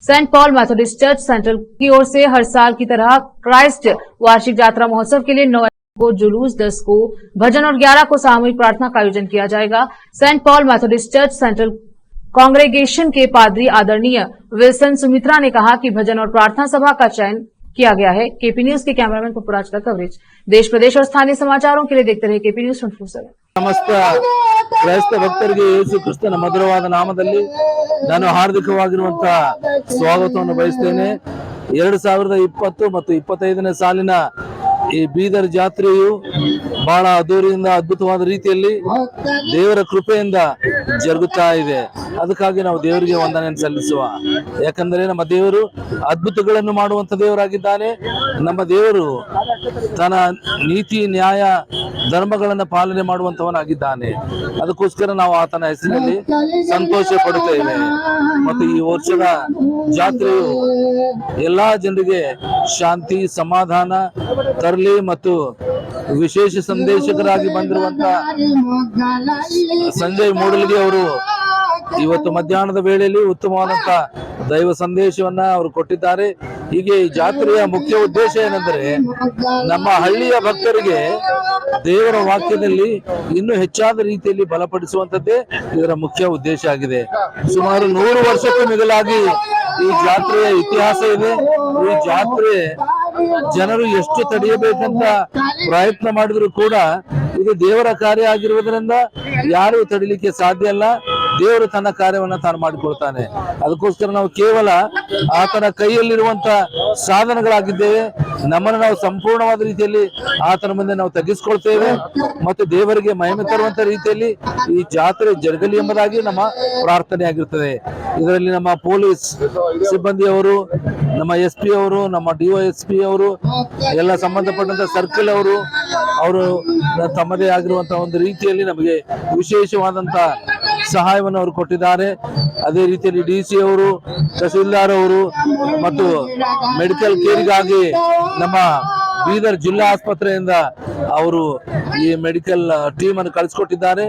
Saint Paul Methodist Church Central की ओर से हर साल की तरह क्राइस्ट वार्षिक यात्रा महोत्सव के लिए 9 को जुलूस, 10 को भजन और 11 को सामूहिक प्रार्थना का आयोजन किया जाएगा। Saint Paul Methodist Church Central congregation के पादरी आदरणीय विल्सन सुमित्रा ने कहा कि भजन और प्रार्थना सभा का चयन किया गया है। केपी न्यूज के कैमरामैन पपुराज का कवरेज। देश प्रदेश और स्थानीय समाचारों के लिए देखते रहे केपी न्यूज 24/7। ಸಮಸ್ತ ಕ್ರೈಸ್ತ ಭಕ್ತರಿಗೆ ಯೇಸು ಕ್ರಿಸ್ತನ ಮಧುರವಾದ ನಾಮದಲ್ಲಿ ನಾನು ಹಾರ್ದಿಕವಾಗಿರುವಂತಹ ಸ್ವಾಗತವನ್ನು ಬಯಸ್ತೇನೆ। 2020 ಮತ್ತು 25ನೇ ಸಾಲಿನ ಈ ಬೀದರ್ ಜಾತ್ರೆಯು ಬಹಳ ಅದ್ದೂರಿಯಿಂದ ಅದ್ಭುತವಾದ ರೀತಿಯಲ್ಲಿ ದೇವರ ಕೃಪೆಯಿಂದ ಜರುಗುತ್ತಾ ಇದೆ। ಅದಕ್ಕಾಗಿ ನಾವು ದೇವರಿಗೆ ವಂದನೆಯನ್ನು ಸಲ್ಲಿಸುವ, ಯಾಕಂದರೆ ನಮ್ಮ ದೇವರು ಅದ್ಭುತಗಳನ್ನು ಮಾಡುವಂತ ದೇವರಾಗಿದ್ದಾನೆ। ನಮ್ಮ ದೇವರು ತನ್ನ ನೀತಿ ನ್ಯಾಯ ಧರ್ಮಗಳನ್ನು ಪಾಲನೆ ಮಾಡುವಂತವನಾಗಿದ್ದಾನೆ। ಅದಕ್ಕೋಸ್ಕರ ನಾವು ಆತನ ಹೆಸರಿನಲ್ಲಿ ಸಂತೋಷ ಪಡುತ್ತೇವೆ ಮತ್ತು ಈ ವರ್ಷದ ಜಾತ್ರೆಯು ಎಲ್ಲಾ ಜನರಿಗೆ ಶಾಂತಿ ಸಮಾಧಾನ ತರಲಿ ಮತ್ತು ವಿಶೇಷ ಸಂದೇಶಕರಾಗಿ ಬಂದಿರುವಂತ ಸಂಜಯ್ ಮೂಡಲ್ಗಿ ಅವರು ಇವತ್ತು ಮಧ್ಯಾಹ್ನದ ವೇಳೆಯಲ್ಲಿ ಉತ್ತಮವಾದಂತ ದೈವ ಸಂದೇಶವನ್ನ ಅವರು ಕೊಟ್ಟಿದ್ದಾರೆ। ಹೀಗೆ ಈ ಜಾತ್ರೆಯ ಮುಖ್ಯ ಉದ್ದೇಶ ಏನೆಂದರೆ ನಮ್ಮ ಹಳ್ಳಿಯ ಭಕ್ತರಿಗೆ ದೇವರ ವಾಕ್ಯದಲ್ಲಿ ಇನ್ನೂ ಹೆಚ್ಚಾದ ರೀತಿಯಲ್ಲಿ ಬಲಪಡಿಸುವಂತದ್ದೇ ಇದರ ಮುಖ್ಯ ಉದ್ದೇಶ ಆಗಿದೆ। ಸುಮಾರು 100 ವರ್ಷಕ್ಕೂ ಮಿಗಿಲಾಗಿ ಈ ಜಾತ್ರೆಯ ಇತಿಹಾಸ ಇದೆ। ಈ ಜಾತ್ರೆ ಜನರು ಎಷ್ಟು ತಡೆಯಬೇಕಂತ ಪ್ರಯತ್ನ ಮಾಡಿದ್ರು ಕೂಡ ಇದು ದೇವರ ಕಾರ್ಯ ಆಗಿರುವುದರಿಂದ ಯಾರು ತಡಿಲಿಕ್ಕೆ ಸಾಧ್ಯ ಅಲ್ಲ। ದೇವರು ತನ್ನ ಕಾರ್ಯವನ್ನ ತಾನು ಮಾಡಿಕೊಳ್ತಾನೆ। ಅದಕ್ಕೋಸ್ಕರ ನಾವು ಕೇವಲ ಆತನ ಕೈಯಲ್ಲಿರುವಂತ ಸಾಧನಗಳಾಗಿದ್ದೇವೆ। ನಮ್ಮನ್ನು ನಾವು ಸಂಪೂರ್ಣವಾದ ರೀತಿಯಲ್ಲಿ ಆತನ ಮುಂದೆ ನಾವು ತಗ್ಗಿಸ್ಕೊಳ್ತೇವೆ ಮತ್ತು ದೇವರಿಗೆ ಮಹಿಮೆ ತರುವಂತ ರೀತಿಯಲ್ಲಿ ಈ ಜಾತ್ರೆ ಜರುಗಲಿ ಎಂಬುದಾಗಿ ನಮ್ಮ ಪ್ರಾರ್ಥನೆ ಆಗಿರುತ್ತದೆ। ಇದರಲ್ಲಿ ನಮ್ಮ ಪೊಲೀಸ್ ಸಿಬ್ಬಂದಿಯವರು, ನಮ್ಮ SP ಅವರು, ನಮ್ಮ DOSP ಅವರು, ಎಲ್ಲ ಸಂಬಂಧಪಟ್ಟಂತ ಸರ್ಕಲ್ ಅವರು ತಮ್ಮದೇ ಆಗಿರುವಂತಹ ಒಂದು ರೀತಿಯಲ್ಲಿ ನಮಗೆ ವಿಶೇಷವಾದಂತ ಸಹಾಯವನ್ನು ಅವರು ಕೊಟ್ಟಿದ್ದಾರೆ। ಅದೇ ರೀತಿಯಲ್ಲಿ DC ಅವರು, ತಹಸೀಲ್ದಾರ್ ಅವರು ಮತ್ತು ಮೆಡಿಕಲ್ ಕೇರ್ಗಾಗಿ ನಮ್ಮ ಬೀದರ್ ಜಿಲ್ಲಾ ಆಸ್ಪತ್ರೆಯಿಂದ ಅವರು ಈ ಮೆಡಿಕಲ್ ಟೀಮ್ ಅನ್ನು ಕಳಿಸಿಕೊಟ್ಟಿದ್ದಾರೆ।